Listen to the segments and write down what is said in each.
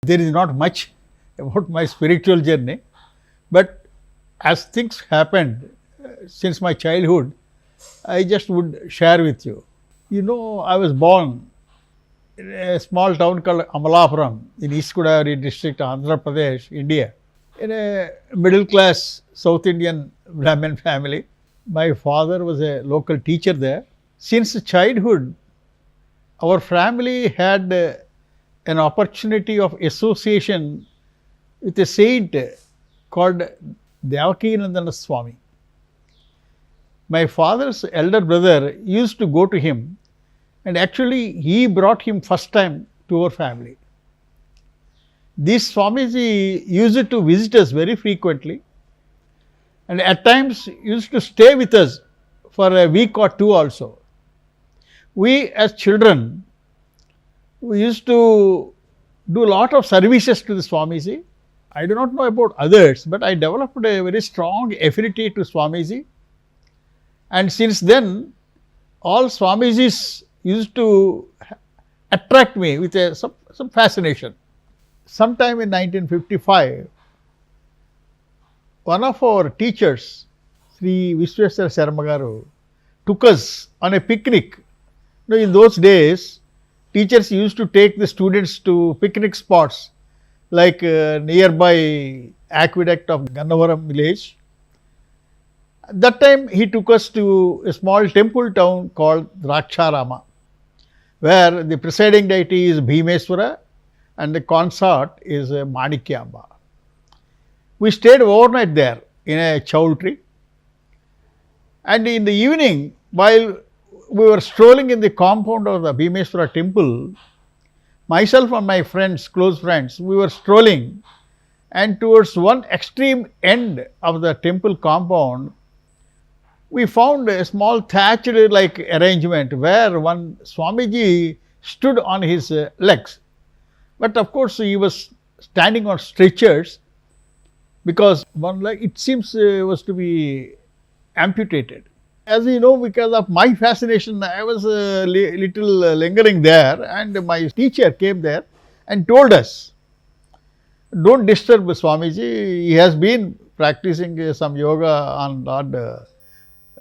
There is not much about my spiritual journey, but as things happened since my childhood, I just would share with you. You know, I was born in a small town called Amalapuram in East Godavari district, Andhra Pradesh, India, in a middle class South Indian Brahmin family. My father was a local teacher there. Since childhood, our family had an opportunity of association with a saint called Devakinandana Swami. My father's elder brother used to go to him, and actually he brought him first time to our family. This Swamiji used to visit us very frequently, and at times used to stay with us for a week or two also. We as children, we used to do a lot of services to the Swamiji. I do not know about others, but I developed a very strong affinity to Swamiji. And since then, all Swamijis used to attract me with some fascination. Sometime in 1955, one of our teachers, Sree Viswarupa Sharma garu, took us on a picnic. You know, in those days, teachers used to take the students to picnic spots like nearby aqueduct of Gannavaram village. At that time, he took us to a small temple town called Draksharama, where the presiding deity is Bhimeswara and the consort is Manikyamba. We stayed overnight there in a chaul tree, and in the evening, while we were strolling in the compound of the Bhimeswara temple, myself and my friends, close friends, we were strolling, and towards one extreme end of the temple compound, we found a small thatched like arrangement where one Swamiji stood on his legs. But of course, he was standing on stretchers because one leg, it seems, was to be amputated. As you know, because of my fascination, I was a little lingering there, and my teacher came there and told us, don't disturb Swamiji, he has been practicing some yoga on Lord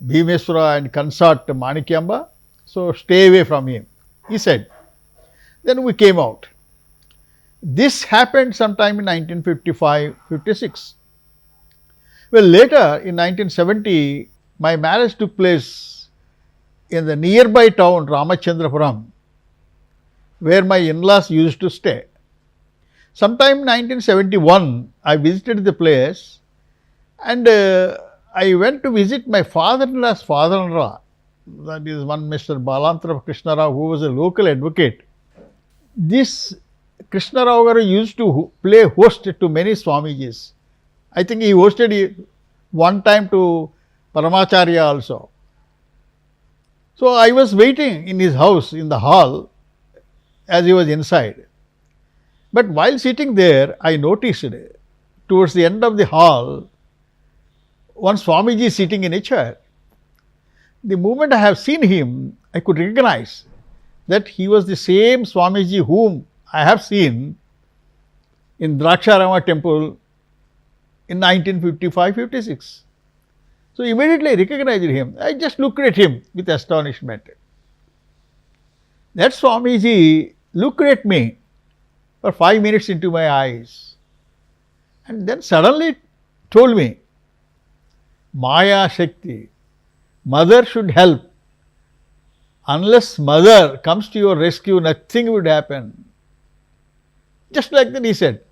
Bhimeswara and consort Manikyamba, so stay away from him, he said. Then we came out. This happened sometime in 1955-56. Well, later in 1970, my marriage took place in the nearby town Ramachandrapuram, where my in-laws used to stay. Sometime in 1971, I visited the place, and I went to visit my father-in-law's father-in-law, that is one Mr. Balantra Krishna Rao, who was a local advocate. This Krishna Rao garu used to play host to many Swamijis. I think he hosted one time to Paramacharya also. So I was waiting in his house in the hall as he was inside. But while sitting there, I noticed towards the end of the hall, one Swamiji sitting in a chair. The moment I have seen him, I could recognize that he was the same Swamiji whom I have seen in Draksharama temple in 1955-56. So immediately I recognized him. I just looked at him with astonishment. That Swamiji looked at me for 5 minutes into my eyes, and then suddenly told me, Maya Shakti, mother should help. Unless mother comes to your rescue, nothing would happen. Just like that he said.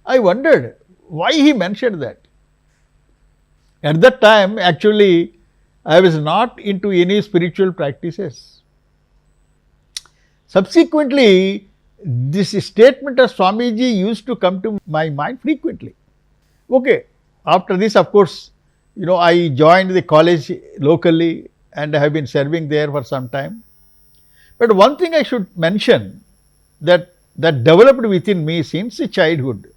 I wondered why he mentioned that. At that time, actually, I was not into any spiritual practices. Subsequently, this statement of Swamiji used to come to my mind frequently. Okay, after this, of course, I joined the college locally and I have been serving there for some time. But one thing I should mention that developed within me since childhood,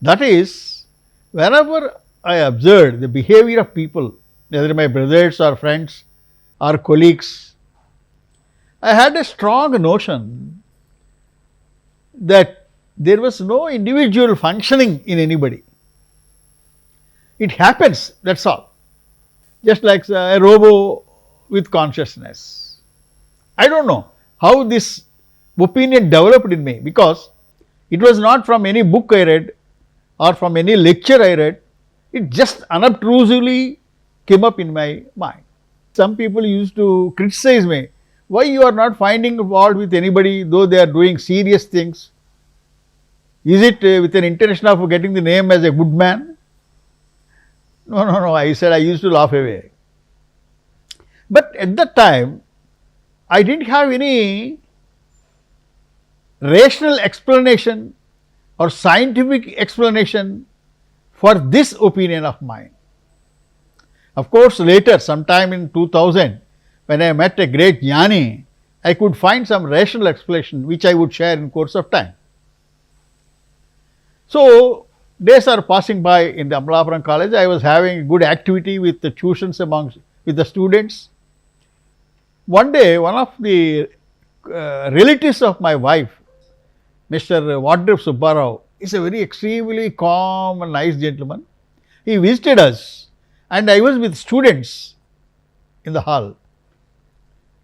that is, whenever I observed the behavior of people, whether my brothers or friends or colleagues, I had a strong notion that there was no individual functioning in anybody. It happens, that's all. Just like a robo with consciousness. I don't know how this opinion developed in me, because it was not from any book I read or from any lecture I read. It just unobtrusively came up in my mind. Some people used to criticize me. Why you are not finding fault with anybody though they are doing serious things? Is it with an intention of getting the name as a good man? No, I said, I used to laugh away. But at that time, I didn't have any rational explanation or scientific explanation for this opinion of mine. Of course, later, sometime in 2000, when I met a great jnani, I could find some rational explanation which I would share in course of time. So, days are passing by in the Amalapuram college. I was having good activity with the tuitions with the students. One day, one of the relatives of my wife, Mr. Vadrip Subbarao, is a very extremely calm and nice gentleman. He visited us and I was with students in the hall.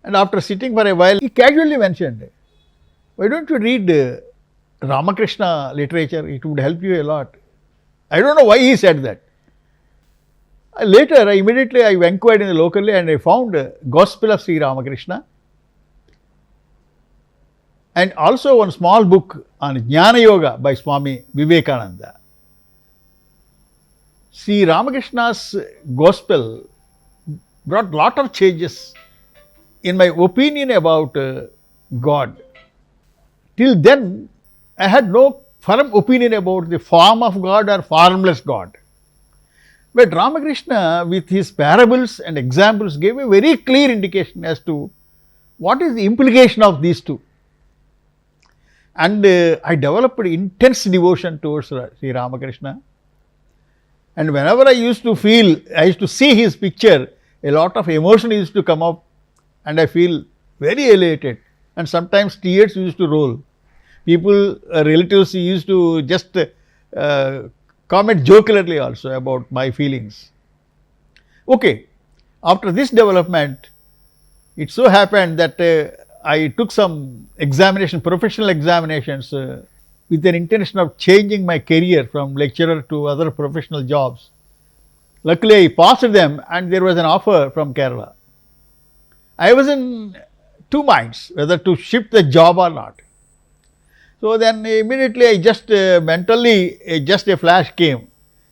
And after sitting for a while, he casually mentioned, why don't you read Ramakrishna literature? It would help you a lot. I don't know why he said that. Later, immediately I inquired in the locally and I found Gospel of Sri Ramakrishna and also one small book on Jnana Yoga by Swami Vivekananda. Sri Ramakrishna's Gospel brought lot of changes in my opinion about God. Till then, I had no firm opinion about the form of God or formless God. But Ramakrishna, with his parables and examples, gave a very clear indication as to what is the implication of these two. And I developed intense devotion towards Sri Ramakrishna. And whenever I used to see his picture, a lot of emotion used to come up and I feel very elated. And sometimes tears used to roll. People, relatives used to just comment jocularly also about my feelings. Okay, after this development, it so happened that I took some professional examinations with an intention of changing my career from lecturer to other professional jobs. Luckily, I passed them and there was an offer from Kerala. I was in two minds whether to shift the job or not. So then immediately I just mentally, just a flash came.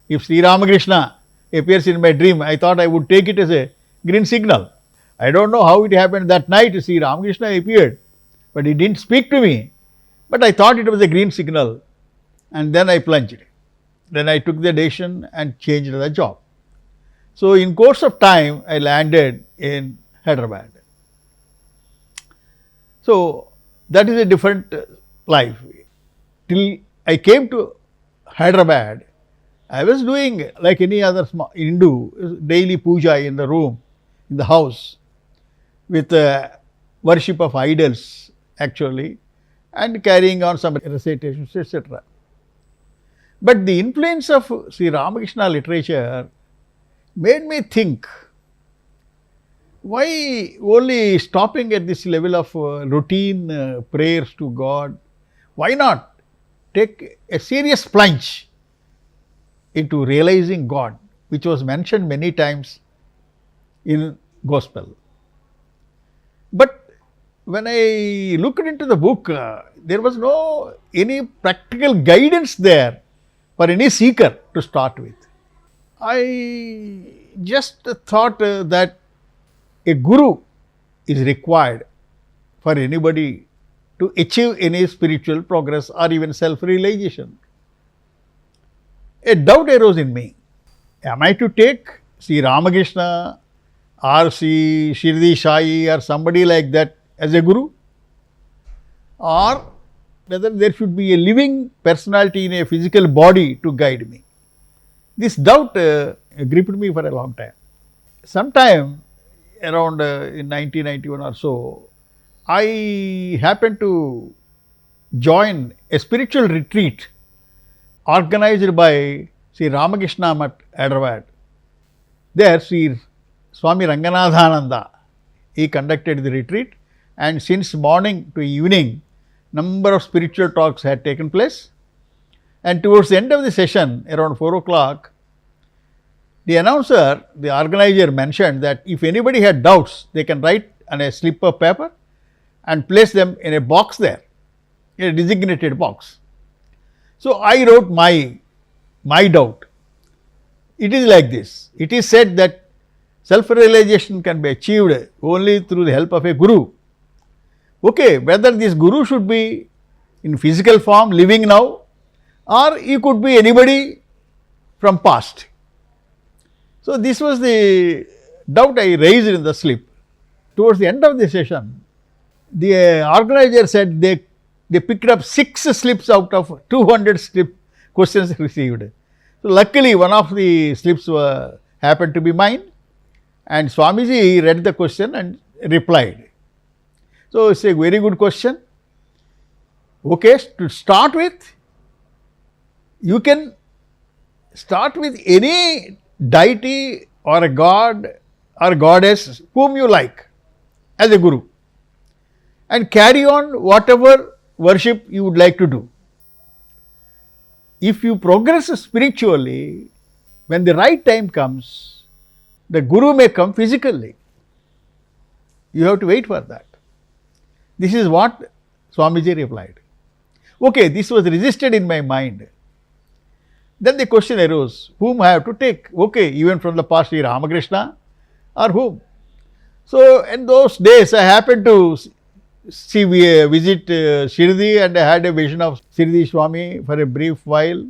If Sri Ramakrishna appears in my dream, I thought I would take it as a green signal. I don't know how it happened that night. Sri Ramakrishna appeared, but he didn't speak to me. But I thought it was a green signal and then I plunged. Then I took the decision and changed the job. So in course of time, I landed in Hyderabad. So that is a different life. Till I came to Hyderabad, I was doing like any other Hindu, daily puja in the room, in the house, with worship of idols actually, and carrying on some recitations, etc. But the influence of Sri Ramakrishna literature made me think, why only stopping at this level of routine prayers to God? Why not take a serious plunge into realizing God, which was mentioned many times in Gospel? But when I looked into the book, there was no any practical guidance there for any seeker to start with. I just thought that a guru is required for anybody to achieve any spiritual progress or even self-realization. A doubt arose in me. Am I to take Sri Ramakrishna or Sri Shirdi Sai or somebody like that as a guru? Or whether there should be a living personality in a physical body to guide me? This doubt gripped me for a long time. Sometime around in 1991 or so, I happened to join a spiritual retreat organized by Sri Ramakrishna Mat Hyderabad. There Sri Swami Ranganathananda, he conducted the retreat, and since morning to evening number of spiritual talks had taken place, and towards the end of the session around 4 o'clock, the announcer, the organizer, mentioned that if anybody had doubts, they can write on a slip of paper and place them in a box there, in a designated box. So I wrote my doubt. It is like this. It is said that self-realization can be achieved only through the help of a guru. Okay, whether this guru should be in physical form, living now, or he could be anybody from past. So this was the doubt I raised in the slip. Towards the end of the session, the organizer said they picked up 6 slips out of 200 slip questions received. So luckily one of the slips happened to be mine, and Swamiji read the question and replied. So it's a very good question. Okay, to start with, you can start with any deity or a god or goddess whom you like as a guru, and carry on whatever worship you would like to do. If you progress spiritually, when the right time comes, the guru may come physically. You have to wait for that. This is what Swamiji replied. Okay, this was resisted in my mind. Then the question arose, whom I have to take? Okay, even from the past Sri Ramakrishna or whom? So in those days I happened to visit Shirdi, and I had a vision of Shirdi Swami for a brief while.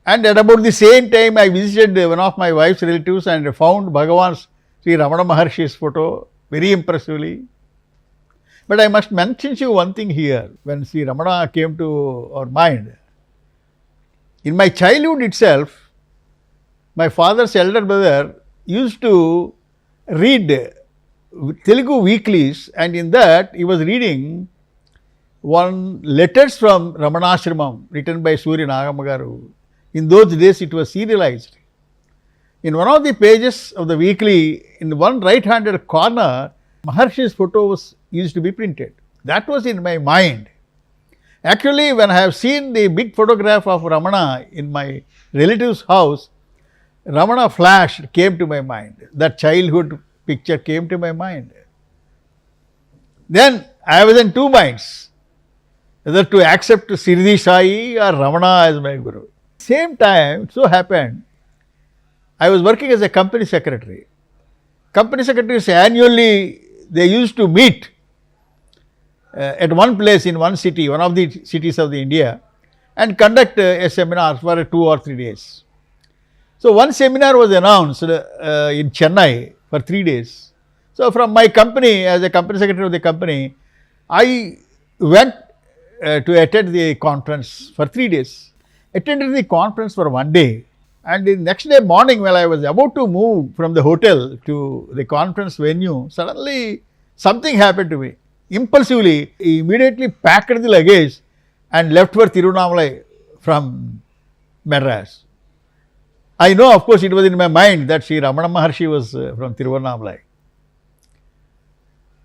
And at about the same time I visited one of my wife's relatives and found Bhagavan's Sri Ramana Maharshi's photo very impressively. But I must mention to you one thing here. When Sri Ramana came to our mind, in my childhood itself, my father's elder brother used to read Telugu weeklies, and in that he was reading one letters from Ramanashramam written by Surya Nagamagaru. In those days it was serialized. In one of the pages of the weekly, in one right-handed corner, Maharshi's photo was used to be printed. That was in my mind. Actually, when I have seen the big photograph of Ramana in my relative's house, Ramana flashed, came to my mind. That childhood picture came to my mind. Then I was in two minds, whether to accept Shirdi Sai or Ramana as my guru. Same time, it so happened, I was working as a company secretary. Company secretaries annually, they used to meet at one place in one city, one of the cities of the India, and conduct a seminar for 2 or 3 days. So one seminar was announced in Chennai for 3 days. So from my company, as a company secretary of the company, I went to attend the conference for 3 days. Attended the conference for 1 day, and the next day morning when I was about to move from the hotel to the conference venue, suddenly something happened to me. Impulsively, I immediately packed the luggage and left for Tiruvannamalai from Madras. I know, of course, it was in my mind that Sri Ramana Maharshi was from Tiruvannamalai.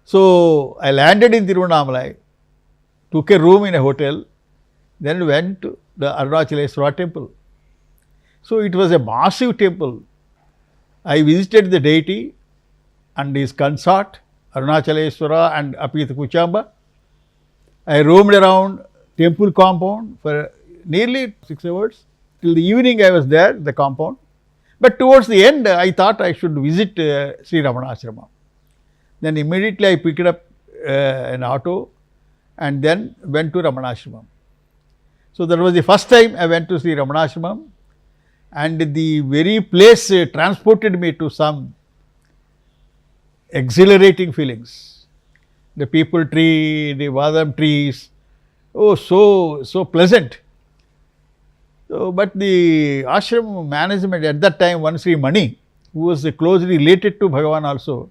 So I landed in Tiruvannamalai, took a room in a hotel, then went to the Arunachaleswara temple. So it was a massive temple. I visited the deity and his consort, Arunachaleswara and Apita Kuchamba. I roamed around temple compound for nearly 6 hours. Till the evening I was there, the compound. But towards the end, I thought I should visit Sri Ramanashrama. Then immediately I picked up an auto and then went to Ramanashramam. So that was the first time I went to Sri Ramanashramam, and the very place transported me to some exhilarating feelings. The people tree, the vadam trees, oh, so pleasant. So, but the ashram management at that time, one Sri Mani, who was closely related to Bhagavan also,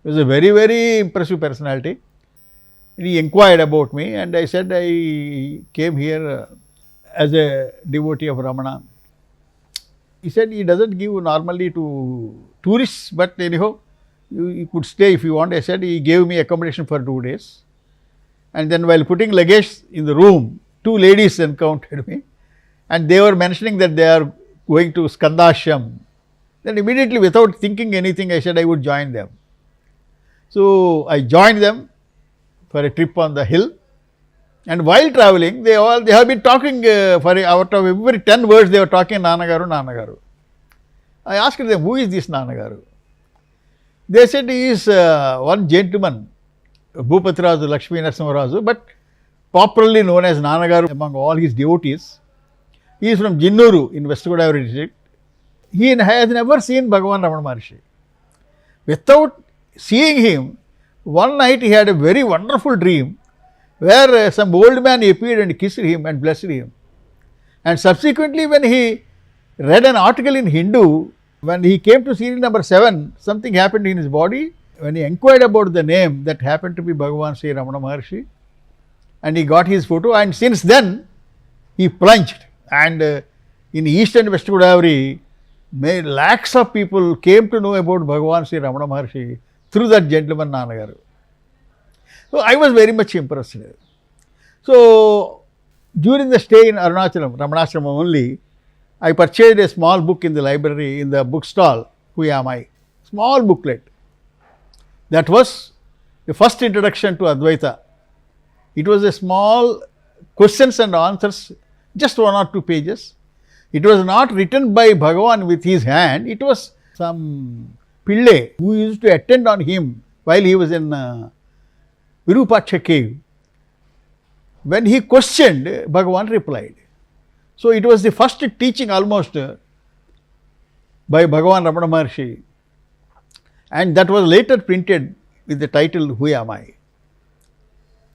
was a very, very impressive personality. He inquired about me, and I said I came here as a devotee of Ramana. He said he doesn't give normally to tourists, but anyhow, you could stay if you want. I said he gave me accommodation for 2 days. And then while putting luggage in the room, two ladies encountered me, and they were mentioning that they are going to Skandashram. Then immediately, without thinking anything, I said I would join them. So I joined them for a trip on the hill, and while traveling, they have been talking for out of every 10 words they were talking Nanagaru, Nanagaru. I asked them, who is this Nanagaru? They said he is one gentleman, Bhupatiraju Lakshmi Narasimharaju, but popularly known as Nanagaru among all his devotees. He is from Jinnuru in West Godavari district. He has never seen Bhagavan Ramana Maharshi. Without seeing him, one night he had a very wonderful dream where some old man appeared and kissed him and blessed him. And subsequently, when he read an article in Hindu, when he came to series number 7, something happened in his body. When he inquired about the name, that happened to be Bhagavan Sri Ramana Maharshi, and he got his photo, and since then he plunged. And in East and West Godavari, lakhs of people came to know about Bhagavan Sri Ramana Maharshi through that gentleman Nanagaru. So I was very much impressed. So during the stay in Arunachalam, Ramanashram only, I purchased a small book in the library, in the bookstall, Who Am I? Small booklet. That was the first introduction to Advaita. It was a small questions and answers, just 1 or 2 pages. It was not written by Bhagavan with his hand. It was some Pillai who used to attend on him while he was in Virupaksha cave. When he questioned, Bhagavan replied. So it was the first teaching almost by Bhagavan Ramana Maharshi, and that was later printed with the title Who Am I?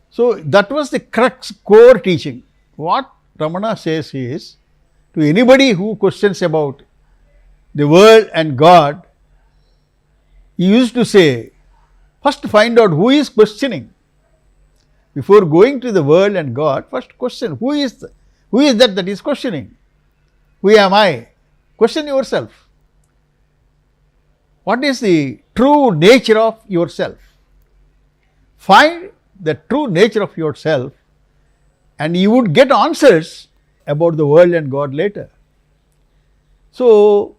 So that was the crux, core teaching. What Ramana says is, to anybody who questions about the world and God, he used to say, first find out who is questioning. Before going to the world and God, first question, who is that is questioning? Who am I? Question yourself. What is the true nature of yourself? Find the true nature of yourself, and you would get answers about the world and God later. So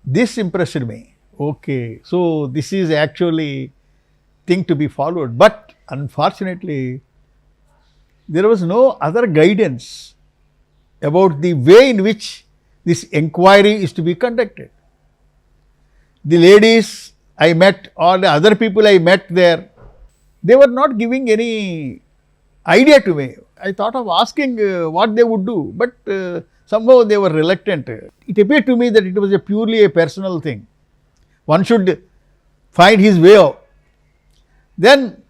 this impressed me. Okay, so this is actually thing to be followed, but unfortunately there was no other guidance about the way in which this inquiry is to be conducted. The ladies I met or the other people I met there, they were not giving any idea to me. I thought of asking what they would do, but somehow they were reluctant. It appeared to me that it was purely a personal thing. One should find his way out. Then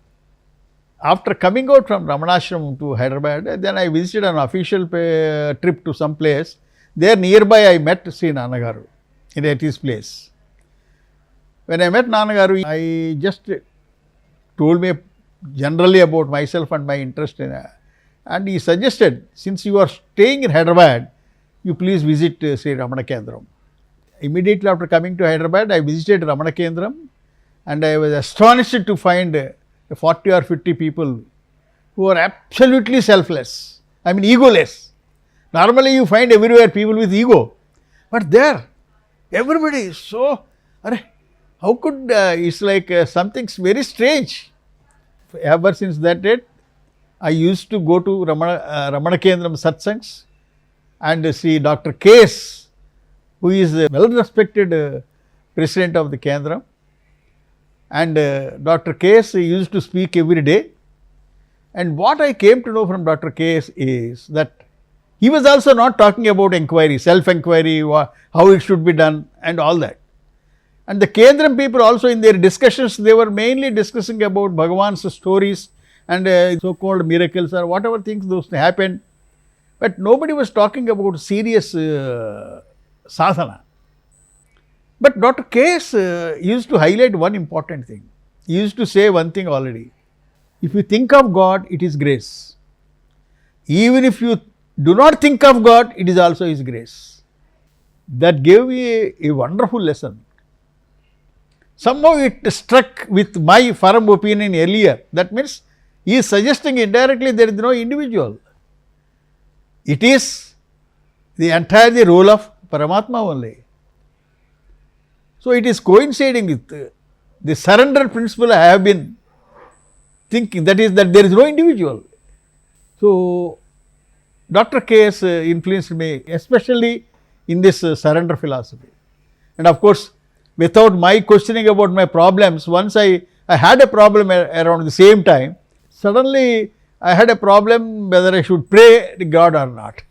after coming out from Ramanashram to Hyderabad, then I visited an official trip to some place. There nearby I met Sri Nanagaru at his place. When I met Nanagaru, I just told me generally about myself and my interest in it. And he suggested, since you are staying in Hyderabad, you please visit Sri Ramana Kendram. Immediately after coming to Hyderabad, I visited Ramana Kendram, and I was astonished to find 40 or 50 people who are absolutely selfless, I mean egoless. Normally you find everywhere people with ego, but there everybody is so, how could, it's like something very strange. Ever since that date, I used to go to Ramana Kendram satsangs and see Dr. K.S., who is a well-respected president of the Kendram. And Dr. K.S. used to speak every day. And what I came to know from Dr. K.S. is that he was also not talking about inquiry, self-inquiry, how it should be done and all that. And the Kendram people also in their discussions, they were mainly discussing about Bhagavan's stories and so-called miracles or whatever things those happened. But nobody was talking about serious sadhana. But Dr. K.S. used to highlight one important thing. He used to say one thing already. If you think of God, it is grace. Even if you do not think of God, it is also His grace. That gave me a wonderful lesson. Somehow it struck with my firm opinion earlier. That means he is suggesting indirectly there is no individual. It is the entire role of Paramatma only. So it is coinciding with the surrender principle I have been thinking, that is that there is no individual. So Dr. K.S. influenced me, especially in this surrender philosophy. And of course, without my questioning about my problems, once I had a problem around the same time, suddenly I had a problem whether I should pray to God or not.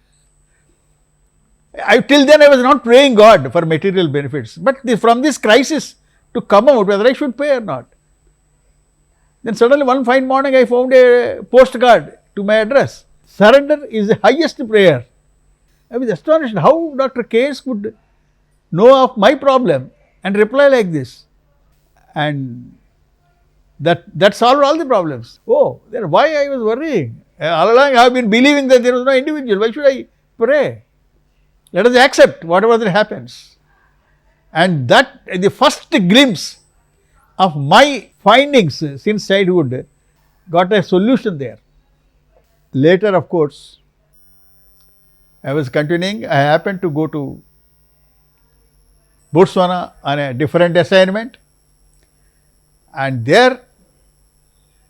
Till then I was not praying God for material benefits, but from this crisis to come out whether I should pray or not. Then suddenly one fine morning I found a postcard to my address. Surrender is the highest prayer. I was astonished how Dr. K.S. could know of my problem and reply like this. And that solved all the problems. Oh, then why I was worrying? All along I have been believing that there was no individual. Why should I pray? Let us accept whatever that happens. And that the first glimpse of my findings since childhood got a solution there. Later, of course, I was continuing. I happened to go to Botswana on a different assignment, and there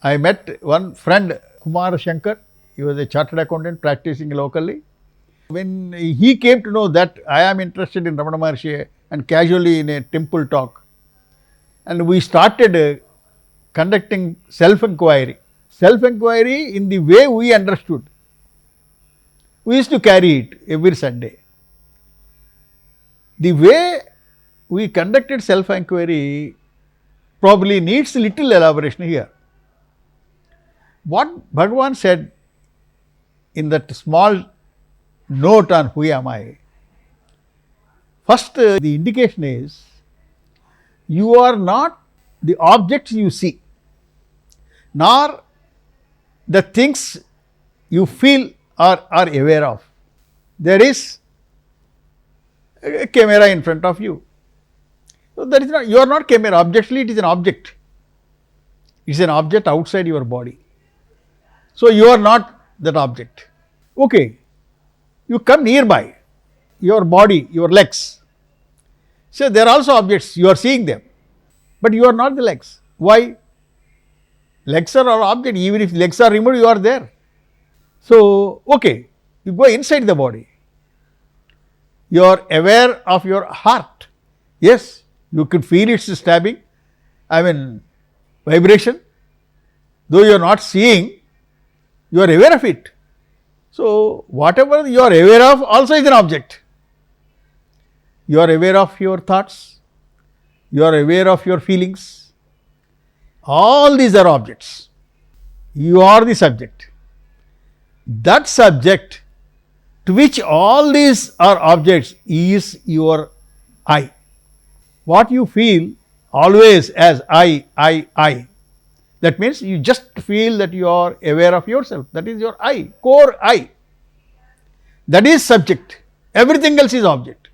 I met one friend, Kumar Shankar. He was a chartered accountant practicing locally. When he came to know that I am interested in Ramana Maharshi and casually in a temple talk, and we started conducting self-inquiry. Self-inquiry in the way we understood. We used to carry it every Sunday. The way we conducted self-inquiry probably needs little elaboration here. What Bhagavan said in that small note on who am I, first the indication is you are not the objects you see, nor the things you feel or are aware of. There is a camera in front of you. So that is not, you are not camera, objectively it is an object. It is an object outside your body. So you are not that object. Okay, you come nearby, your body, your legs. So they are also objects, you are seeing them, but you are not the legs. Why? Legs are all object, even if legs are removed, you are there. So, okay, you go inside the body. You are aware of your heart. Yes, you could feel its stabbing, vibration. Though you are not seeing, you are aware of it. So, whatever you are aware of also is an object. You are aware of your thoughts, you are aware of your feelings. All these are objects. You are the subject. That subject to which all these are objects is your I. What you feel always as I. That means you just feel that you are aware of yourself. That is your I, core I. That is subject. Everything else is object.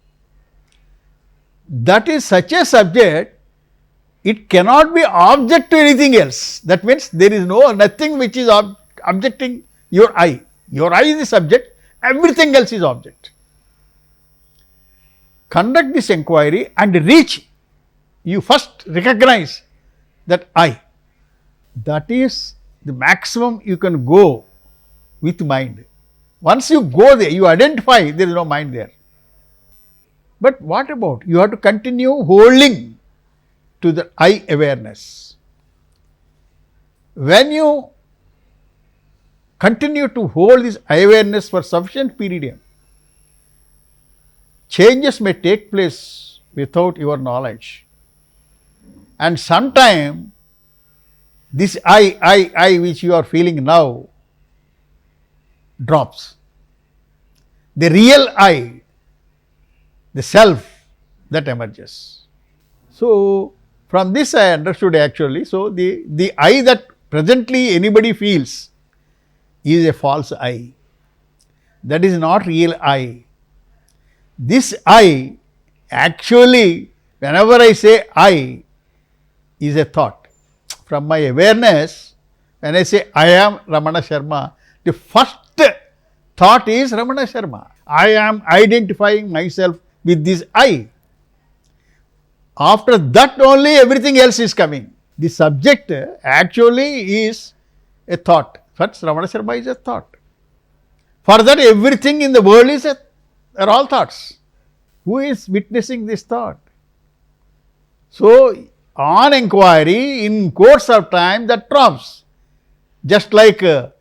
That is such a subject, it cannot be object to anything else. That means there is nothing which is objecting your I. Your I is the subject, everything else is object. Conduct this inquiry and reach, you first recognize that I. That is the maximum you can go with mind. Once you go there, you identify there is no mind there. But what about? You have to continue holding to the I awareness. When you continue to hold this I awareness for sufficient period, changes may take place without your knowledge. And sometime this I which you are feeling now drops. The real I, the self that emerges. So from this I understood actually, so the I that presently anybody feels is a false I. That is not real I. This I, actually, whenever I say I, is a thought. From my awareness, when I say I am Ramana Sharma, the first thought is Ramana Sharma. I am identifying myself with this I. After that only everything else is coming. The subject actually is a thought. First, Ramana Sharma is a thought. For that, everything in the world are all thoughts. Who is witnessing this thought? So, on inquiry, in course of time, that drops. Just like a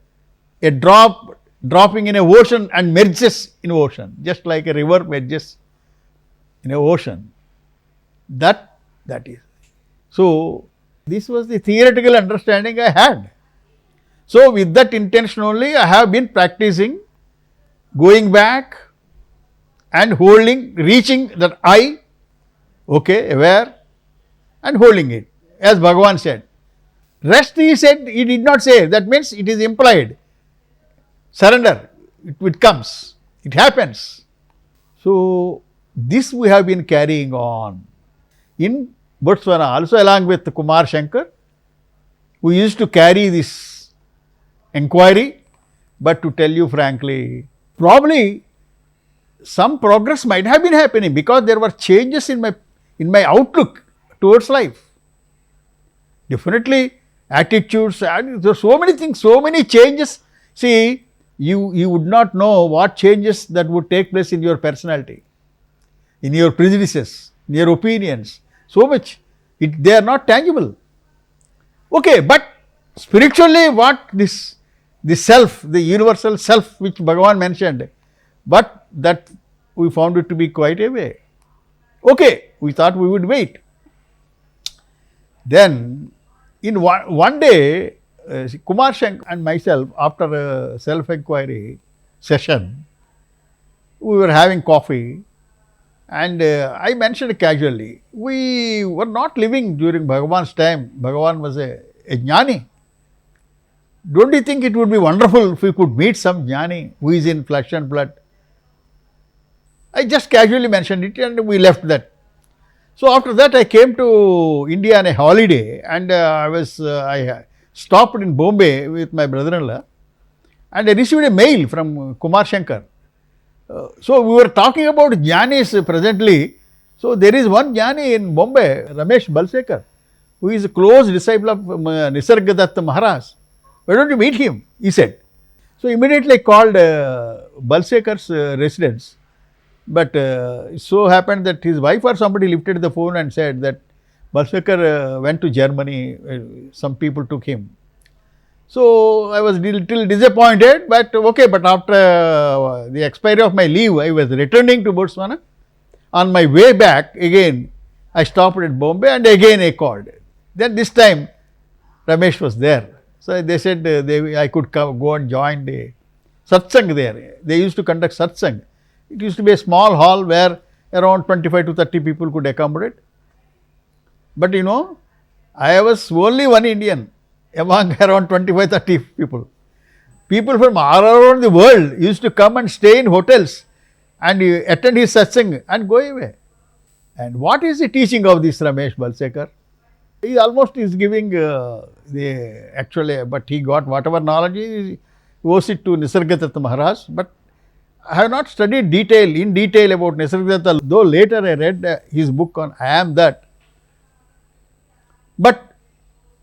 drop dropping in a ocean and merges in ocean. Just like a river merges in a ocean. That is. So, this was the theoretical understanding I had. So, with that intention only, I have been practicing, going back and holding, reaching that I, okay, aware, and holding it, as Bhagavan said. Rest he said, he did not say, that means it is implied. Surrender, it comes, it happens. So, this we have been carrying on. In Botswana, also along with Kumar Shankar, we used to carry this inquiry, but to tell you frankly, probably some progress might have been happening because there were changes in my outlook towards life. Definitely attitudes, there are so many things, so many changes. See, you would not know what changes that would take place in your personality, in your prejudices, in your opinions. So much, they are not tangible. Okay, but spiritually what this self, the universal self which Bhagavan mentioned, but that we found it to be quite a way. Okay, we thought we would wait. Then in one day, Kumar Shankar and myself, after a self-inquiry session, we were having coffee, and I mentioned casually, we were not living during Bhagavan's time. Bhagavan was a jnani. Don't you think it would be wonderful if we could meet some jnani who is in flesh and blood? I just casually mentioned it and we left that. So after that I came to India on a holiday, and I stopped in Bombay with my brother-in-law, and I received a mail from Kumar Shankar. So we were talking about jnanis presently. So there is one jnani in Bombay, Ramesh Balsekar, who is a close disciple of Nisargadatta Maharaj. Why don't you meet him? He said. So immediately I called Balsekar's residence. But it so happened that his wife or somebody lifted the phone and said that Balsekar went to Germany, some people took him. So I was a little disappointed, but okay, but after the expiry of my leave, I was returning to Botswana. On my way back, again, I stopped at Bombay and again I called. Then this time, Ramesh was there. So they said I could go and join the satsang there. They used to conduct satsang. It used to be a small hall where around 25 to 30 people could accommodate. But you know, I was only one Indian among around 25-30 people. People from all around the world used to come and stay in hotels and attend his satsang and go away. And what is the teaching of this Ramesh Balsekar? He almost is giving but he got whatever knowledge, he owes it to Nisargadatta Maharaj. But I have not studied in detail about Nisargadatta, though later I read his book on I Am That. But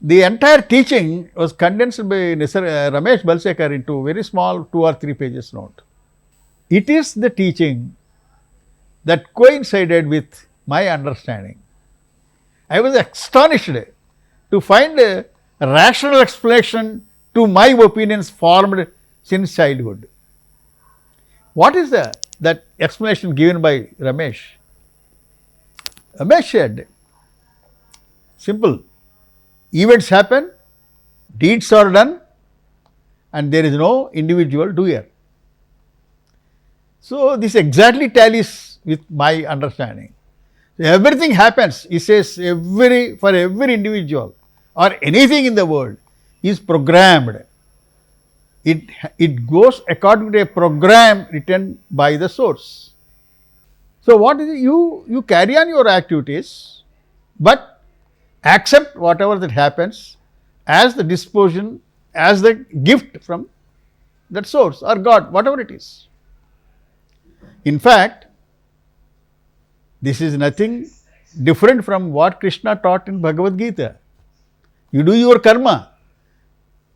the entire teaching was condensed by Ramesh Balsekar into very small 2 or 3 pages note. It is the teaching that coincided with my understanding. I was astonished to find a rational explanation to my opinions formed since childhood. What is that explanation given by Ramesh? Ramesh said, simple, events happen, deeds are done, and there is no individual doer. So this exactly tallies with my understanding. Everything happens, he says, for every individual or anything in the world, is programmed. It goes according to a program written by the source. So what is it? You carry on your activities, but accept whatever that happens as the disposition, as the gift from that source or God, whatever it is. In fact, this is nothing different from what Krishna taught in Bhagavad Gita. You do your karma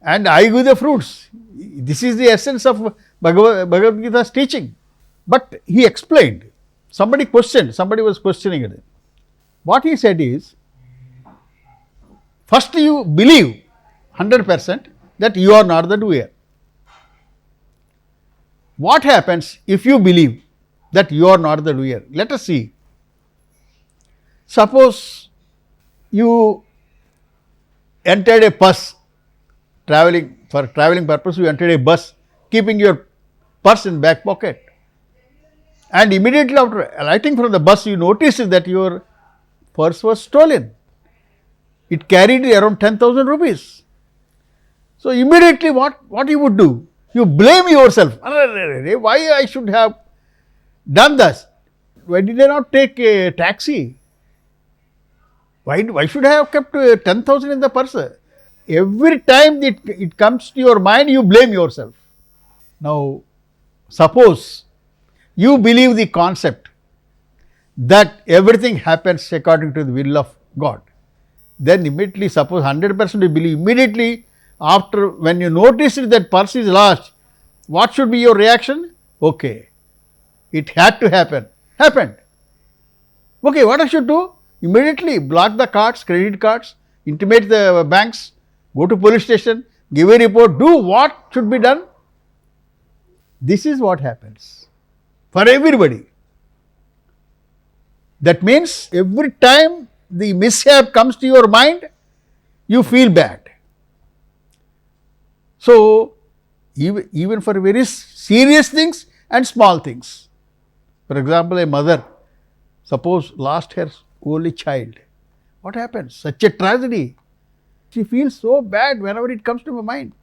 and I give the fruits. This is the essence of Bhagavad Gita's teaching. But he explained. Somebody was questioning it. What he said is, first you believe 100% that you are not the doer. What happens if you believe that you are not the doer? Let us see. Suppose you entered a bus, for traveling purpose, you entered a bus, keeping your purse in back pocket. And immediately after alighting from the bus, you noticed that your purse was stolen. It carried around 10,000 rupees. So immediately what you would do? You blame yourself. Why I should have done this? Why did I not take a taxi? Why should I have kept 10,000 in the purse? Every time it comes to your mind, you blame yourself. Now, suppose you believe the concept that everything happens according to the will of God. Then immediately, suppose 100% you believe, immediately after when you notice that purse is lost, what should be your reaction? Okay, it had to happen. Happened. Okay, what I should do? Immediately block the cards, credit cards, intimate the banks, go to police station, give a report, do what should be done. This is what happens for everybody. That means every time the mishap comes to your mind, you feel bad. So, even for very serious things and small things. For example, a mother, suppose lost her only child. What happens? Such a tragedy. She feels so bad whenever it comes to her mind.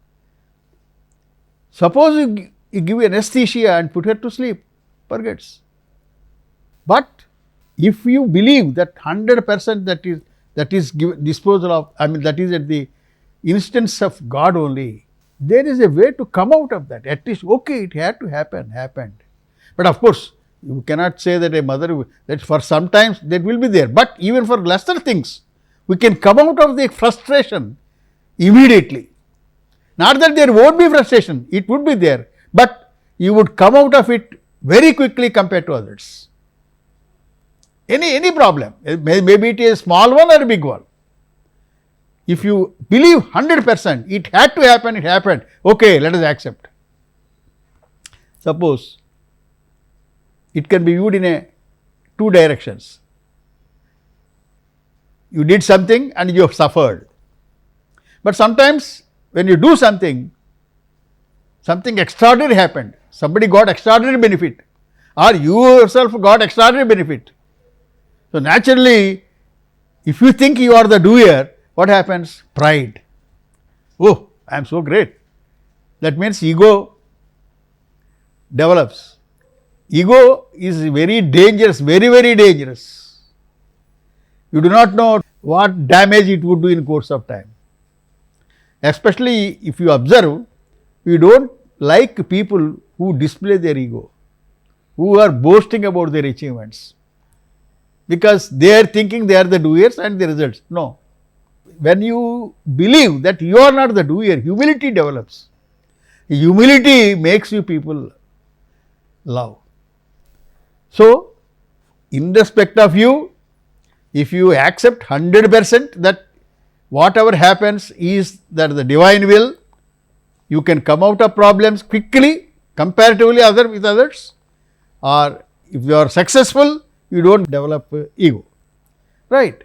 Suppose you give anesthesia and put her to sleep, forgets. But if you believe that 100% that is disposal of, that is at the instance of God only, there is a way to come out of that. At least, okay, it had to happen, happened. But of course, you cannot say that a mother, that for sometimes that will be there. But even for lesser things, we can come out of the frustration immediately. Not that there won't be frustration, it would be there. But you would come out of it very quickly compared to others. Any problem, maybe it is a small one or a big one. If you believe 100%, it had to happen, it happened, okay, let us accept. Suppose it can be viewed in two directions. You did something and you have suffered. But sometimes when you do something extraordinary happened. Somebody got extraordinary benefit, or you yourself got extraordinary benefit. So naturally, if you think you are the doer, what happens? Pride. Oh, I am so great. That means ego develops. Ego is very dangerous, very, very dangerous. You do not know what damage it would do in course of time. Especially if you observe, you don't like people who display their ego, who are boasting about their achievements, because they are thinking they are the doers and the results. No. When you believe that you are not the doer, humility develops. Humility makes you people love. So, in respect of you, if you accept 100% that whatever happens is that the divine will, you can come out of problems quickly, comparatively with others, or if you are successful, you don't develop ego, right?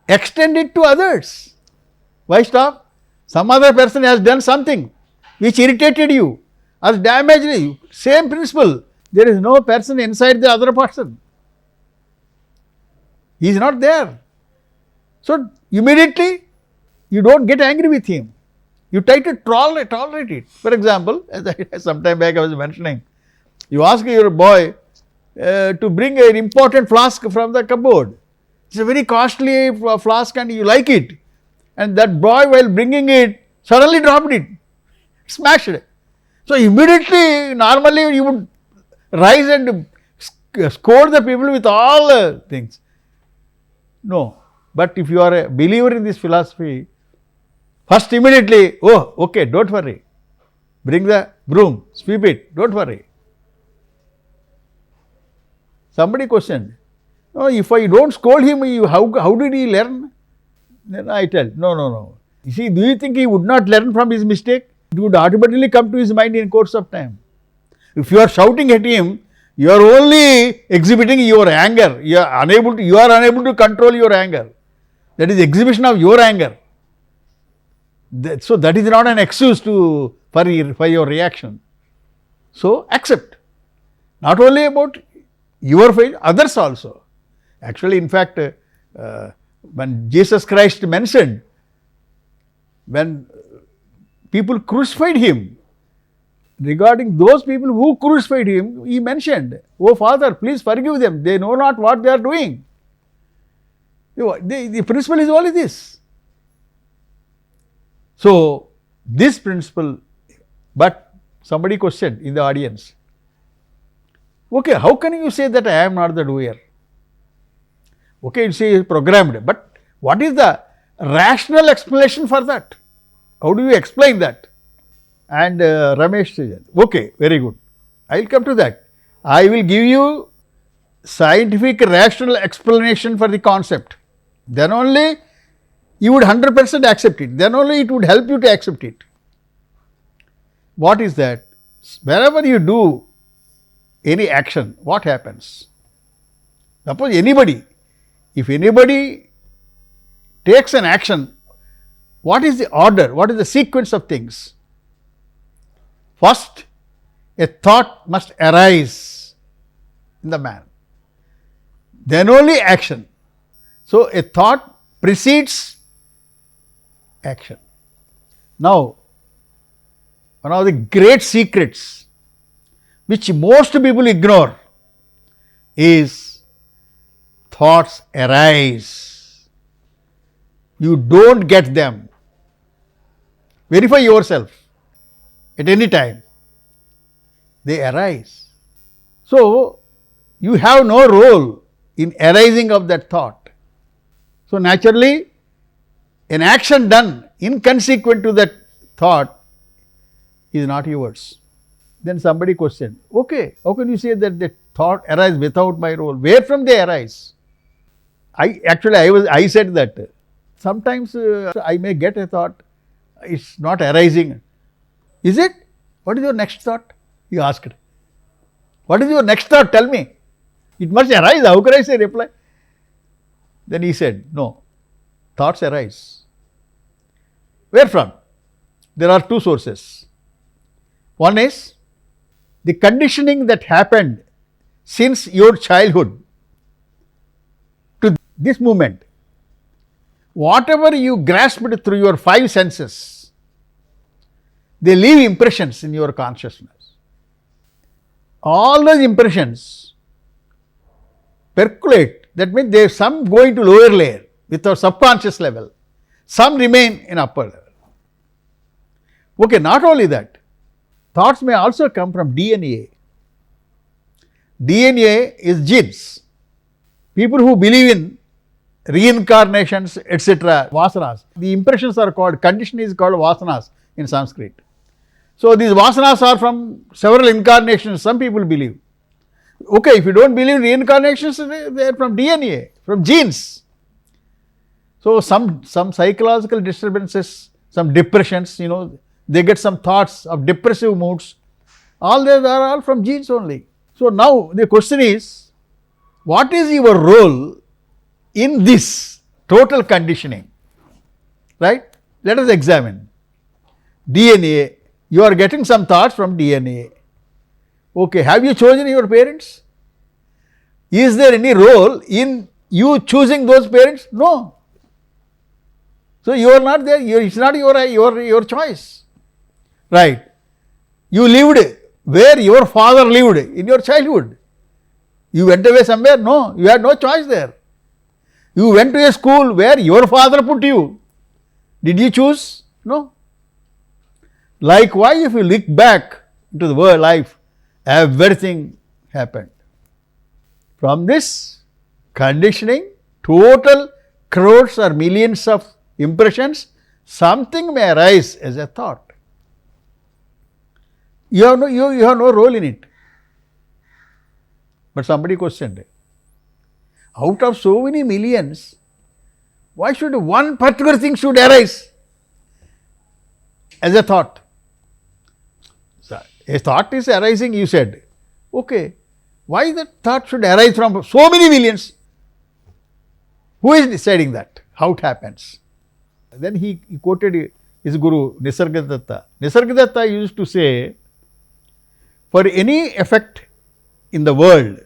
Extend it to others. Why stop? Some other person has done something which irritated you or damaged you. Same principle. There is no person inside the other person. He is not there. So immediately you don't get angry with him. You try to tolerate it. For example, as some time back I was mentioning, you ask your boy to bring an important flask from the cupboard. It's a very costly flask and you like it. And that boy, while bringing it, suddenly dropped it, smashed it. So immediately, normally you would rise and scold the people with all things. No. But if you are a believer in this philosophy, first immediately, oh, okay, don't worry. Bring the broom, sweep it, don't worry. Somebody questioned, no, if I don't scold him, how did he learn? Then I tell, no. You see, do you think he would not learn from his mistake? It would automatically come to his mind in course of time. If you are shouting at him, you are only exhibiting your anger. You are unable to control your anger. That is exhibition of your anger. So that is not an excuse for your reaction. So accept. Not only about your faith, others also. Actually, in fact, when Jesus Christ mentioned, when people crucified him, regarding those people who crucified him, he mentioned, oh Father, please forgive them, they know not what they are doing. The principle is only this. So, this principle, but somebody questioned in the audience, okay, how can you say that I am not the doer? Okay, you say programmed, but what is the rational explanation for that? How do you explain that? And Ramesh said, okay, very good. I will come to that. I will give you scientific rational explanation for the concept. Then only you would 100% accept it. Then only it would help you to accept it. What is that? Wherever you do any action, what happens? Suppose if anybody takes an action, what is the order? What is the sequence of things? First, a thought must arise in the man. Then only action. So, a thought precedes action. Now, one of the great secrets which most people ignore is thoughts arise. You don't get them. Verify yourself at any time. They arise. So, you have no role in arising of that thought. So, naturally, an action done inconsequent to that thought is not yours. Then somebody questioned, okay, how can you say that the thought arises without my role? Where from they arise? I said that sometimes I may get a thought, it's not arising. Is it? What is your next thought? He asked. What is your next thought? Tell me. It must arise. How can I say reply? Then he said, no, thoughts arise. Where from? There are two sources. One is the conditioning that happened since your childhood to this moment. Whatever you grasped through your five senses, they leave impressions in your consciousness. All those impressions percolate. That means they some go into lower layer with our subconscious level, some remain in upper level. Okay, not only that, thoughts may also come from DNA. DNA is genes. People who believe in reincarnations, etc., vasanas, the impressions are called, condition is called vasanas in Sanskrit. So, these vasanas are from several incarnations, some people believe. Okay, if you don't believe in reincarnations, they are from DNA, from genes. So, some psychological disturbances, some depressions, they get some thoughts of depressive moods, all these are all from genes only. So, now the question is, what is your role in this total conditioning? Right? Let us examine. DNA, you are getting some thoughts from DNA. Okay, have you chosen your parents? Is there any role in you choosing those parents? No. So you are not there, it's not your choice. Right. You lived where your father lived in your childhood. You went away somewhere? No, you had no choice there. You went to a school where your father put you. Did you choose? No. Likewise, if you look back into the world life, everything happened. From this conditioning, total crores or millions of impressions, something may arise as a thought. You have no role in it. But somebody questioned, out of so many millions, why should one particular thing should arise as a thought? So, a thought is arising, you said. Okay, why that thought should arise from so many millions? Who is deciding that? How it happens? Then he quoted his guru Nisargadatta. Nisargadatta used to say, for any effect in the world,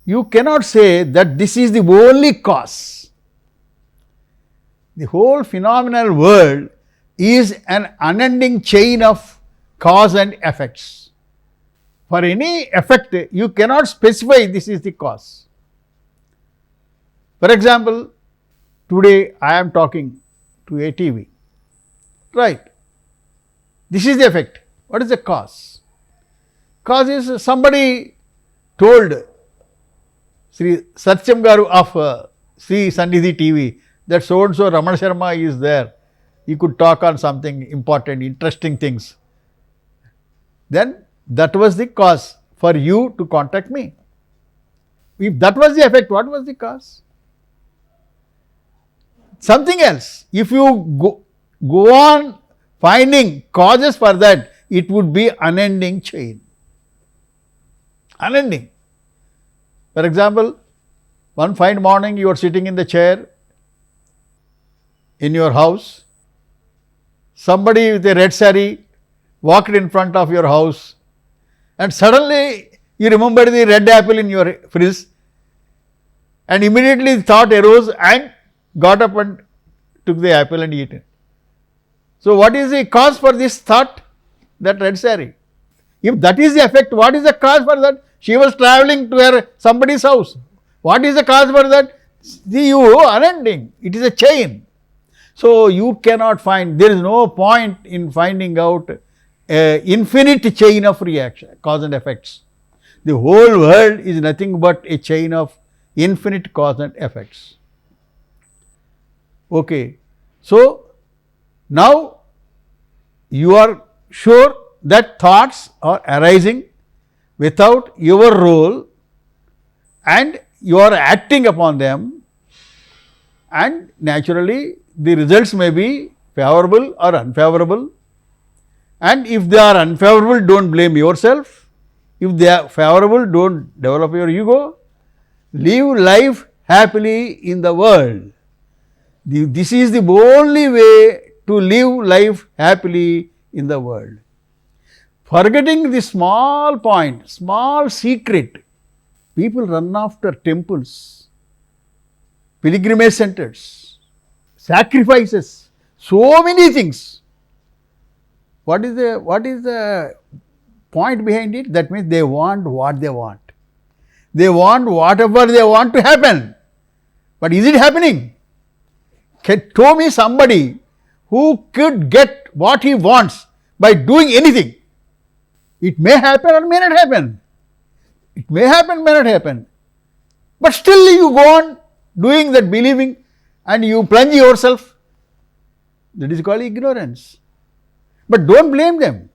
you cannot say that this is the only cause. The whole phenomenal world is an unending chain of cause and effects. For any effect, you cannot specify this is the cause. For example, today I am talking to a TV. Right. This is the effect. What is the cause? Cause is somebody told Sree Satyam Garu of Sree Sannidhi TV that so and so Ramana Sharma is there. He could talk on something important, interesting things. Then that was the cause for you to contact me. If that was the effect, what was the cause? Something else. If you go on finding causes for that, it would be unending chain. Unending. For example, one fine morning you are sitting in the chair in your house. Somebody with a red saree walked in front of your house and suddenly you remembered the red apple in your fridge and immediately the thought arose and got up and took the apple and eat it. So what is the cause for this thought? That red saree. If that is the effect, what is the cause for that? She was travelling to somebody's house. What is the cause for that? See, you unending. It is a chain. So you cannot find, there is no point in finding out an infinite chain of reaction, cause and effects. The whole world is nothing but a chain of infinite cause and effects. Okay. So now you are sure that thoughts are arising without your role and you are acting upon them, and naturally the results may be favorable or unfavorable, and if they are unfavorable, don't blame yourself. If they are favorable, don't develop your ego. Live life happily in the world. This is the only way to live life happily in the world. Forgetting the small point, small secret, people run after temples, pilgrimage centers, sacrifices, so many things. What is the point behind it? That means they want what they want. They want whatever they want to happen. But is it happening? Show me somebody who could get what he wants by doing anything. It may happen or may not happen. It may happen, may not happen. But still you go on doing that, believing, and you plunge yourself. That is called ignorance. But don't blame them.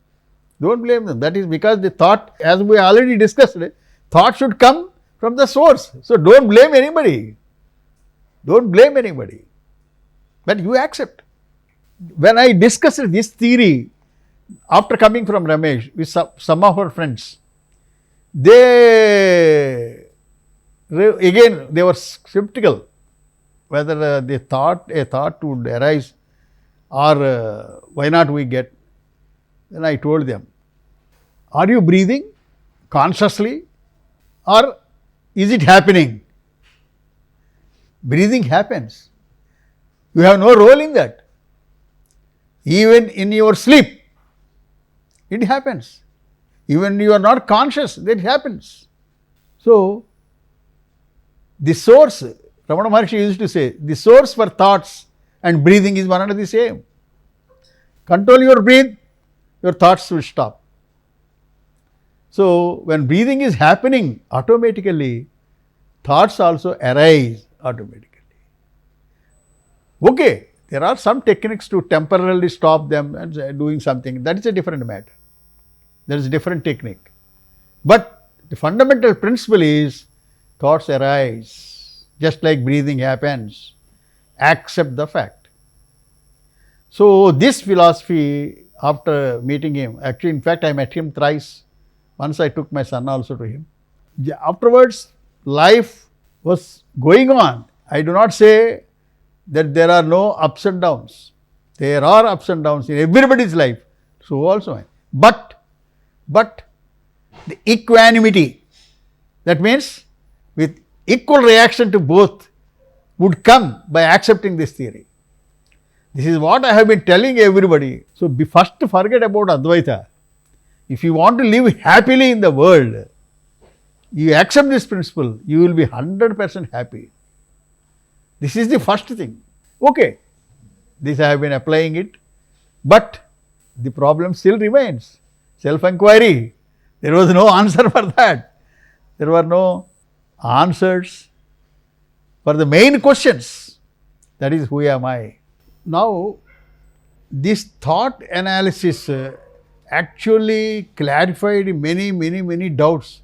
Don't blame them. That is because the thought, as we already discussed, thought should come from the source. So don't blame anybody. Don't blame anybody. But you accept. When I discussed this theory, after coming from Ramesh with some of our friends, they were skeptical whether a thought would arise or why not we get. Then I told them, are you breathing consciously or is it happening? Breathing happens. You have no role in that. Even in your sleep, it happens. Even you are not conscious, that happens. So, the source, Ramana Maharshi used to say, the source for thoughts and breathing is one and the same. Control your breath, your thoughts will stop. So, when breathing is happening automatically, thoughts also arise automatically. Okay, there are some techniques to temporarily stop them and doing something. That is a different matter. There is a different technique. But the fundamental principle is thoughts arise, just like breathing happens. Accept the fact. So, this philosophy, after meeting him, actually, in fact, I met him thrice. Once I took my son also to him. Afterwards, life was going on. I do not say that there are no ups and downs. There are ups and downs in everybody's life. So also mine. But the equanimity, that means with equal reaction to both, would come by accepting this theory. This is what I have been telling everybody. So first forget about Advaita. If you want to live happily in the world, you accept this principle, you will be 100% happy. This is the first thing. Okay, this I have been applying it, but the problem still remains. Self-inquiry. There was no answer for that. There were no answers for the main questions. That is, who am I? Now, this thought analysis actually clarified many doubts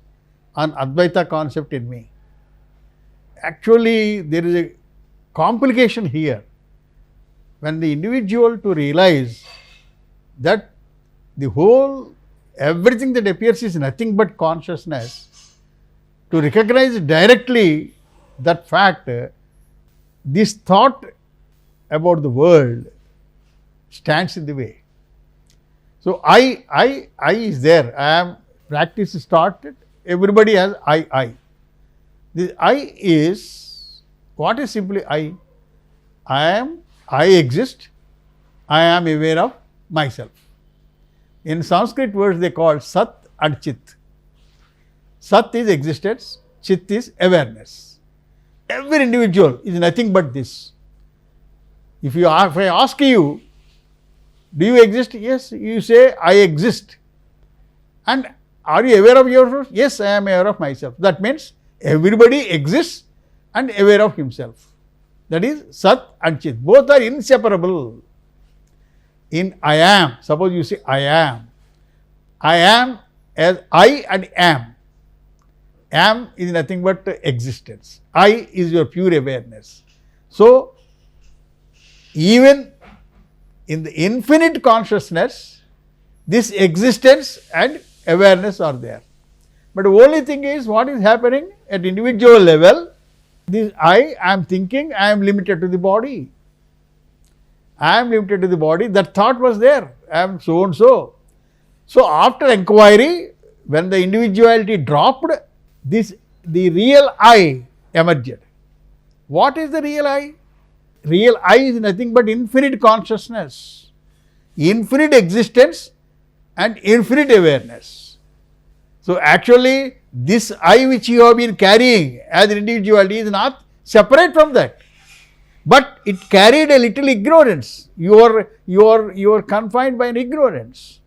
on Advaita concept in me. Actually, there is a complication here. When the individual to realize that the whole, everything that appears is nothing but consciousness, to recognize directly that fact, this thought about the world stands in the way. So, I is there. I am, practice started, everybody has I. This I is, what is simply I? I exist, I am aware of myself. In Sanskrit words they call Sat and Chit. Sat is existence, Chit is awareness. Every individual is nothing but this. If I ask you, do you exist? Yes, you say I exist. And are you aware of yourself? Yes, I am aware of myself. That means everybody exists and aware of himself. That is Sat and Chit. Both are inseparable. In I am, suppose you say I am. I am as I and am. Am is nothing but existence. I is your pure awareness. So, even in the infinite consciousness, this existence and awareness are there. But the only thing is, what is happening at individual level, this I am thinking, I am limited to the body. I am limited to the body, that thought was there, I am so and so. So, after inquiry, when the individuality dropped, the real I emerged. What is the real I? Real I is nothing but infinite consciousness, infinite existence and infinite awareness. So, actually this I which you have been carrying as an individuality is not separate from that, but it carried a little ignorance. You are confined by an ignorance.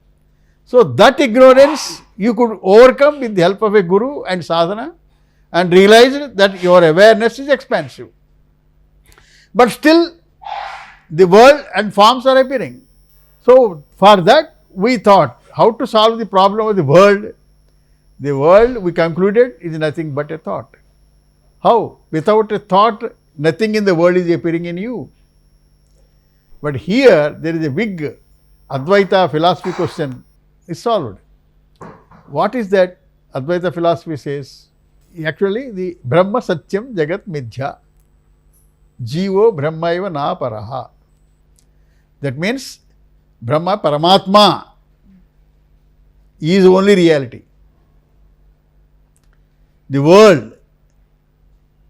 So, that ignorance you could overcome with the help of a guru and sadhana and realize that your awareness is expansive. But still the world and forms are appearing. So, for that we thought how to solve the problem of the world. The world, we concluded, is nothing but a thought. How? Without a thought, nothing in the world is appearing in you. But here there is a big Advaita philosophy question is solved. What is that? Advaita philosophy says, actually the Brahma Satyam Jagat Midhya Jivo Brahmaiva Na Paraha. That means Brahma Paramatma is only reality. The world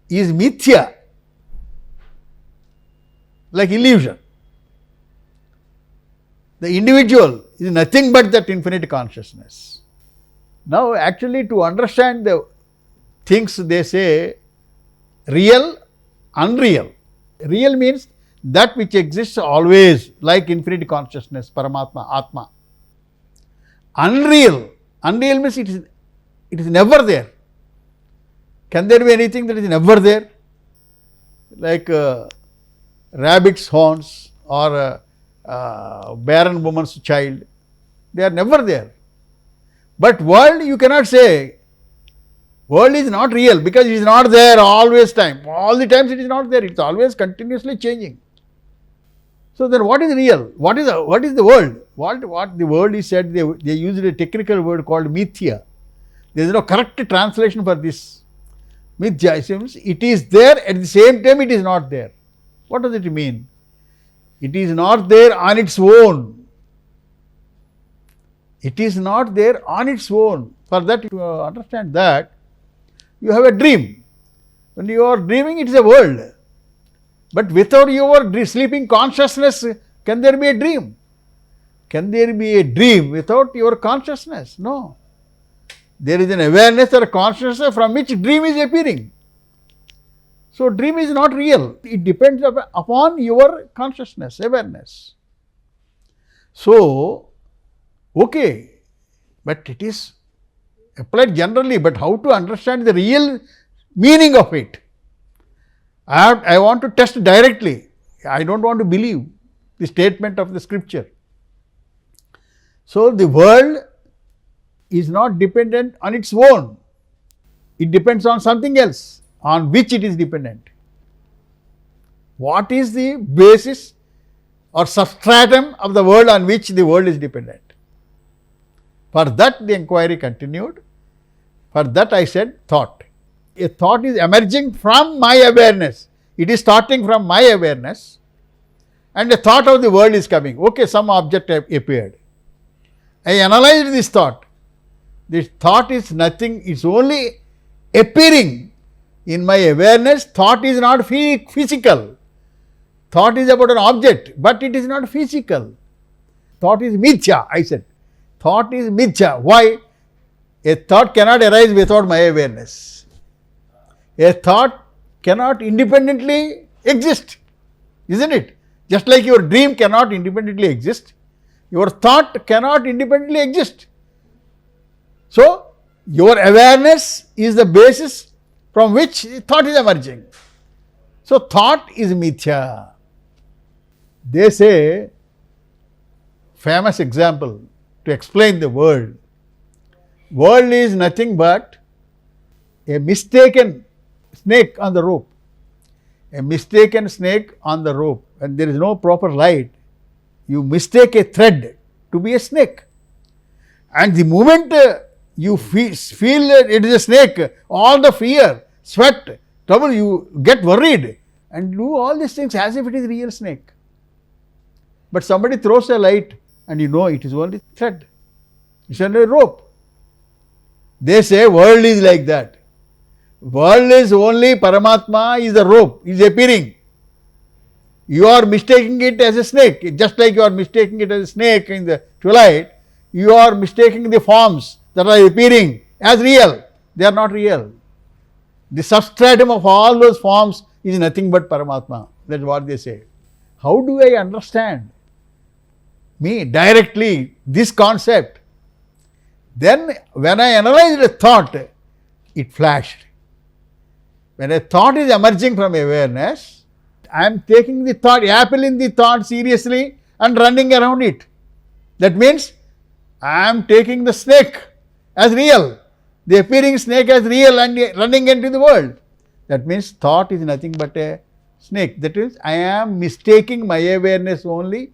is mithya. like illusion. The individual is nothing but that infinite consciousness. Now, actually, to understand the things, they say real, unreal. Real means that which exists always, like infinite consciousness, Paramatma, Atma. Unreal. Unreal means it is never there. Can there be anything that is never there? Like rabbit's horns or a barren woman's child. They are never there. But world, you cannot say. World is not real because it is not there always time. All the times it is not there. It is always continuously changing. So then what is real? What is the world? What the world is said, they used a technical word called mithya. There is no correct translation for this. Mithya means it is there, at the same time it is not there. What does it mean? It is not there on its own. It is not there on its own. For that, to understand that, you have a dream. When you are dreaming, it is a world. But without your sleeping consciousness, can there be a dream? Can there be a dream without your consciousness? No. There is an awareness or a consciousness from which dream is appearing. So, dream is not real. It depends upon your consciousness, awareness. So, okay, but it is applied generally, but how to understand the real meaning of it? I want to test directly. I don't want to believe the statement of the scripture. So, the world is not dependent on its own. It depends on something else, on which it is dependent. What is the basis or substratum of the world on which the world is dependent? For that the inquiry continued. For that I said thought. A thought is emerging from my awareness. It is starting from my awareness, and a thought of the world is coming. Okay, some object appeared. I analyzed this thought. This thought is nothing, it is only appearing in my awareness. Thought is not physical. Thought is about an object, but it is not physical. Thought is mithya, I said. Thought is mithya. Why? A thought cannot arise without my awareness. A thought cannot independently exist, isn't it? Just like your dream cannot independently exist, your thought cannot independently exist. So, your awareness is the basis from which thought is emerging. So, thought is mithya. They say, famous example to explain the world. World is nothing but a mistaken snake on the rope. A mistaken snake on the rope. When there is no proper light, you mistake a thread to be a snake. And the moment you feel that it is a snake, all the fear, sweat, trouble, you get worried and do all these things as if it is a real snake. But somebody throws a light and you know it is only thread. It's only a rope. They say world is like that. World is only Paramatma is the rope, is appearing. You are mistaking it as a snake. Just like you are mistaking it as a snake in the twilight, you are mistaking the forms that are appearing as real. They are not real. The substratum of all those forms is nothing but Paramatma. That is what they say. How do I understand directly this concept? Then when I analyzed a thought, it flashed. When a thought is emerging from awareness, I am taking the thought, appling the thought seriously and running around it. That means I am taking the snake as real, the appearing snake as real and running into the world. That means thought is nothing but a snake. That means I am mistaking my awareness only,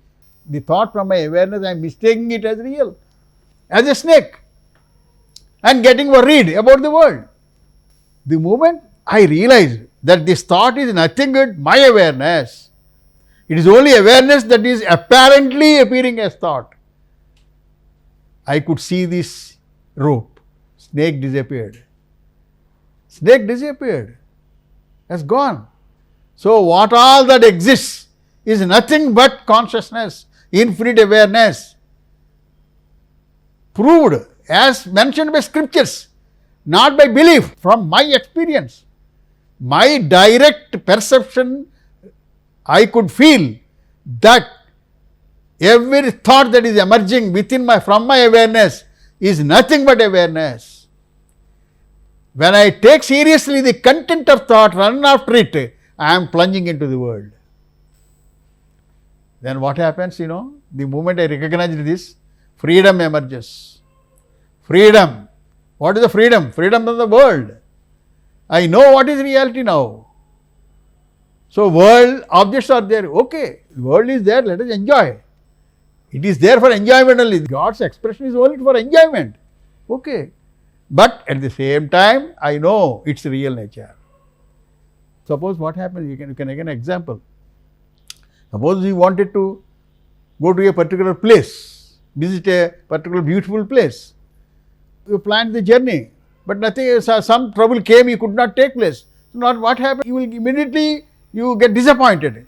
the thought from my awareness, I am mistaking it as real, as a snake, and getting worried about the world. The moment I realized that this thought is nothing but my awareness, it is only awareness that is apparently appearing as thought. I could see this rope. Snake disappeared. Snake disappeared. Has gone. So what all that exists is nothing but consciousness, infinite awareness. Proved as mentioned by scriptures, not by belief, from my experience. My direct perception, I could feel that every thought that is emerging from my awareness is nothing but awareness. When I take seriously the content of thought, run after it, I am plunging into the world. Then what happens, the moment I recognize this, freedom emerges. Freedom. What is the freedom? Freedom of the world. I know what is reality now. So world objects are there. Okay, the world is there, let us enjoy. It is there for enjoyment only. God's expression is only for enjoyment. Okay. But at the same time, I know its real nature. Suppose what happens, you can take an example. Suppose you wanted to go to a particular place, visit a particular beautiful place. You planned the journey, but nothing, some trouble came, you could not take place. Not what happened, you will immediately get disappointed.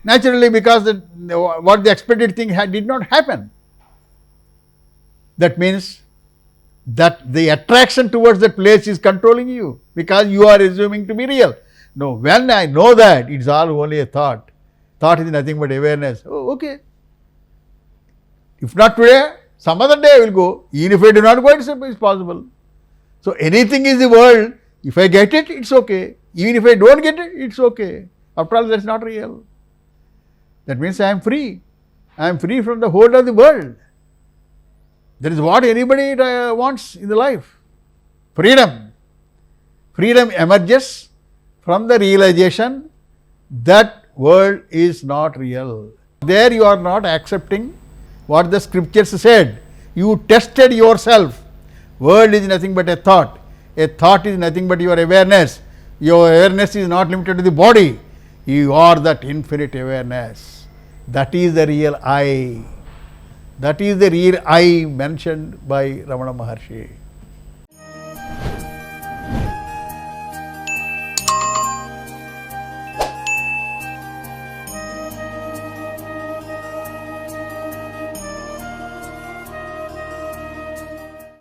Naturally, because what the expected thing did not happen. That means that the attraction towards that place is controlling you because you are assuming to be real. No, when I know that it's all only a thought. Thought is nothing but awareness. Oh, okay. If not today, some other day I will go. Even if I do not go, it's possible. So anything is the world. If I get it, it's okay. Even if I don't get it, it's okay. After all, that's not real. That means I am free. I am free from the hold of the world. That is what anybody wants in the life. Freedom. Freedom emerges from the realization that world is not real. There you are not accepting what the scriptures said. You tested yourself. World is nothing but a thought. A thought is nothing but your awareness. Your awareness is not limited to the body. You are that infinite awareness. That is the real I. That is the real I mentioned by Ramana Maharshi.